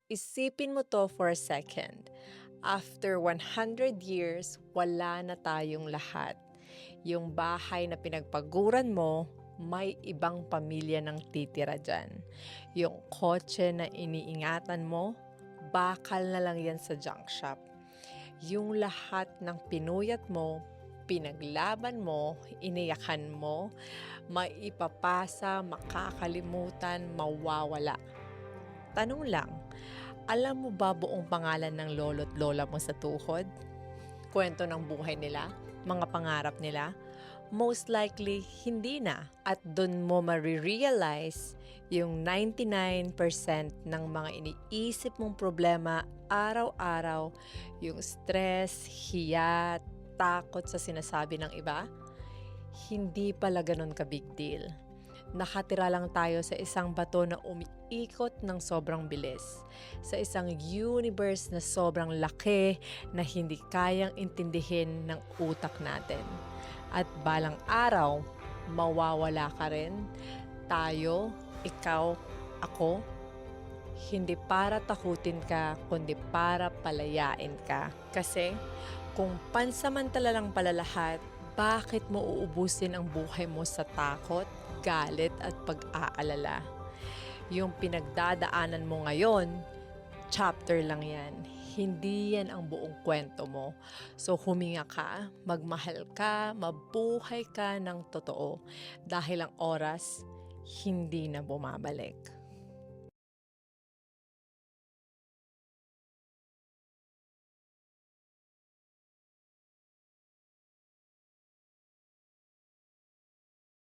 Isipin mo 'to for a second. After 100 years, wala na tayong lahat. Yung bahay na pinagpaguran mo, may ibang pamilya nang titira diyan. Yung kotse na iniingatan mo, bakal na lang yan sa junk shop. Yung lahat ng pinuyat mo, pinaglaban mo, iniyakan mo, maipapasa, makakalimutan, mawawala. Tanong lang, alam mo ba buong pangalan ng lolo't lola mo sa tuhod? Kwento ng buhay nila? Mga pangarap nila? Most likely, hindi na. At dun mo marirealize yung 99% ng mga iniisip mong problema araw-araw, yung stress, hiya, takot sa sinasabi ng iba, hindi pala ganun ka big deal. Nakatira lang tayo sa isang bato na umiikot ng sobrang bilis. Sa isang universe na sobrang laki na hindi kayang intindihin ng utak natin. At balang araw, mawawala ka rin. Tayo, ikaw, ako. Hindi para takutin ka, kundi para palayain ka. Kasi kung pansamantala lang pala lahat, bakit mo uubusin ang buhay mo sa takot, galit at pag-aalala? Yung pinagdadaanan mo ngayon, chapter lang yan. Hindi yan ang buong kwento mo. So huminga ka, magmahal ka, mabuhay ka ng totoo. Dahil ang oras, hindi na bumabalik.